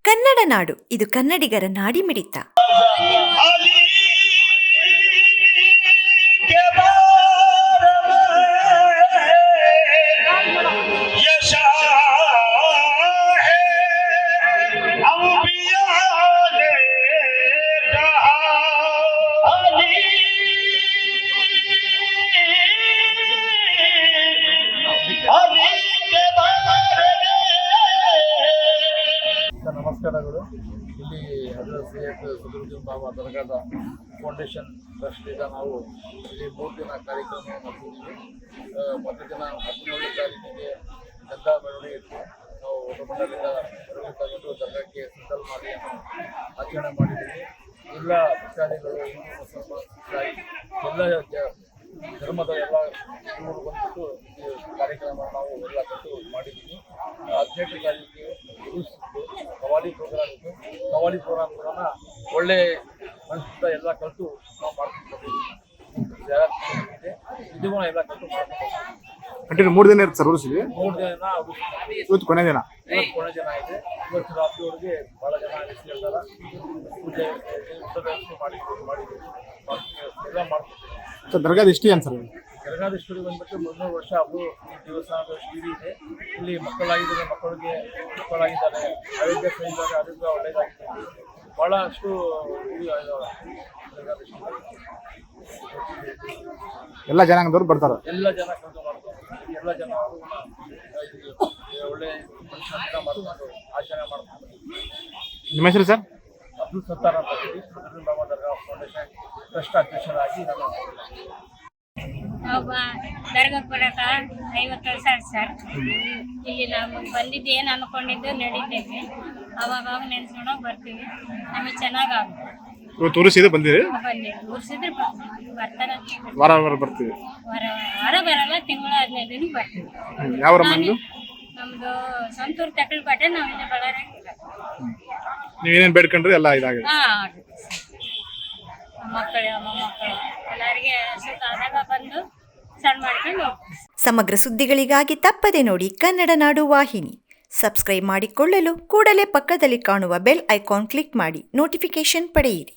ಕನ್ನಡ ನಾಡು, ಇದು ಕನ್ನಡಿಗರ ನಾಡಿಮಿಡಿತ. ನಮಸ್ಕಾರಗಳು. ಇಲ್ಲಿ ಹಜರತ್ ಸೈಯದ್ ಸದರುದ್ದೀನ್ ಬಾಬಾ ದರ್ಗಾದ ಫೌಂಡೇಶನ್ ಟ್ರಸ್ಟಿಂದ ನಾವು ಇಲ್ಲಿ 3 ದಿನ ಕಾರ್ಯಕ್ರಮ ನಡೆಸಿದ್ದೀವಿ. ಮೊದಲ ದಿನ 17 ತಾರೀಕಿಗೆ ಗಂಗಾ ಮೆರವಣಿಗೆ ಇತ್ತು. ನಾವು ಹೊಸಮಂಡಲದಿಂದ ಮೆರವಣಿಗೆ ತಗೊಂಡು ದರ್ಗಾಕ್ಕೆ ಸಿಂಗಲ್ ಮಾಡಿ ಆಚರಣೆ ಮಾಡಿದ್ದೀವಿ. ಎಲ್ಲ ಭಕ್ತಾದಿಗಳು, ಹಿಂದೂ, ಮುಸಲ್ಮಾನ್, ಇಸ್ಲಾಯಿ ಎಲ್ಲ ಧರ್ಮದ ಎಲ್ಲ ಇವರು ಬಂದ್ಬಿಟ್ಟು ಈ ಕಾರ್ಯಕ್ರಮ ನಾವು ಎಲ್ಲ ಕಟ್ಟು ಮಾಡಿದ್ದೀವಿ. 18 ತಾರೀಕಿಗೆ ಕವಾಲಿ ಪ್ರೋಗ್ರಾಮ್ ಇತ್ತು. ಕವಾಲಿ ಪ್ರೋಗ್ರಾಮ್ ಕೂಡ ಒಳ್ಳೆ ಮನಸ್ಸಿಂದ ಎಲ್ಲ ಕಲಿತು ನಾವು ಮಾಡ್ಕೊಂಡು ಇದು ಕೂಡ ಎಲ್ಲ ಕಲಿತು ಕಂಟಿನ್ಯೂ 3 ದಿನ ಇರುತ್ತೆ ಸರ್. ಉಳಿಸಿದ್ವಿ 3 ದಿನ. ಇವತ್ತು ಕೊನೆ ದಿನ. ಕೊನೆ ದಿನ ಇದೆ. ಇವತ್ತು ರಾತ್ರಿವರೆಗೆ ಭಾಳ ಜನ ಹೇಳ್ತಾರೆ. ಪೂಜೆ ಮಾಡಿದ್ದೀವಿ ಎಲ್ಲ ಮಾಡ್ತೀವಿ. ಸರ್ ದರ್ಗಾದ ಇಷ್ಟೇ ಏನು ಸರ್? ದರ್ಗಾದೀಶ್ವರಿ ಬಂದ್ಬಿಟ್ಟು 300 ವರ್ಷ ಅದು ಈ ದೇವಸ್ಥಾನದ ಶ್ರೀ ಇದೆ. ಇಲ್ಲಿ ಮಕ್ಕಳಾಗಿದ್ದಾರೆ, ಮಕ್ಕಳಾಗಿದ್ದಾರೆ, ಆರೋಗ್ಯ ಸರಿ ಇದ್ದಾರೆ, ಆರೋಗ್ಯ ಒಳ್ಳೆಯದಾಗಿದೆ. ಭಾಳಷ್ಟು ಎಲ್ಲ ಜನಾಂಗದವ್ರು ಬರ್ತಾರೆ. ಎಲ್ಲ ಜನ ಕೆಲಸ ಮಾಡ್ತಾರೆ. ಎಲ್ಲ ಜನ ಒಳ್ಳೆ ಮನುಷ್ಯನ ಮಾಡ್ಕೊಂಡು ಆಚರಣೆ ಮಾಡ್ತಾರೆ. ನಿಮ್ಮ ಹೆಸರು ಸರ್? ಅಬ್ದುಲ್ ಸತ್ತಾರ್ ಅಂತ ಹೇಳಿ ಸದರುದ್ದೀನ್ ಬಾಬಾ ದರ್ಗಾ ಫೌಂಡೇಶನ್ ಟ್ರಸ್ಟ್ ಅಧ್ಯಕ್ಷರಾಗಿ ನಾನು ನಾವು ದರ್ಗಾಕ್ಕೆ ಬರೋಕೆ 50 ವರ್ಷ ಆಯ್ತು ಸರ್. ಈಗ ನಾವು ಬಂದಿದ್ದು ಏನು ಅಂದ್ಕೊಂಡಿದ್ದು ನಡೀತೈತಿ. ಅವಾಗ ನೆನೆಸ್ಕೊಂಡು ಬರ್ತೀವಿ. ನಮಗೆ ಚೆನ್ನಾಗುತ್ತೆ. ಇವತ್ತು ಉರಿಸಿದೆ ಬಂದಿರಿ? ಬನ್ನಿ ಉರ್ಸಿದ್ರೆ ಬರ್ತಾರೆ. ವಾರ ವಾರ ಬರ್ತೀವಿ. ವಾರ ಬರಲ್ಲ, ತಿಂಗಳು 15 ದಿನಕ್ಕೆ ಬರ್ತೀವಿ. ಯಾವ ನಮ್ಮದು ಸಂತೂರು ತಕ್ಕಳಪೇಟೆ. ನಾವು ಇಲ್ಲಿ ಬಳ್ಳಾರಿ. ನೀವೇನೇನು ಬೇಡ್ಕೊಂಡ್ರಿ ಎಲ್ಲ ಇದಾಗಿದೆ? ಆಗುತ್ತೆ ಸರ್. ಮಕ್ಕಳು ಮೊಮ್ಮಕ್ಕಳು ಎಲ್ಲರಿಗೆ ಸುತ್ತ ಆದಾಗ ಬಂದು ಸಣ್ಣ ಮಾಡ್ಕೊಂಡು ಹೋಗ್ತೀವಿ. ಸಮಗ್ರ ಸುದ್ದಿಗಳಿಗಾಗಿ ತಪ್ಪದೆ ನೋಡಿ ಕನ್ನಡ ನಾಡು ವಾಹಿನಿ. ಸಬ್ಸ್ಕ್ರೈಬ್ ಮಾಡಿಕೊಳ್ಳಲು ಕೂಡಲೇ ಪಕ್ಕದಲ್ಲಿ ಕಾಣುವ ಬೆಲ್ ಐಕಾನ್ ಕ್ಲಿಕ್ ಮಾಡಿ ನೋಟಿಫಿಕೇಶನ್ ಪಡೆಯಿರಿ.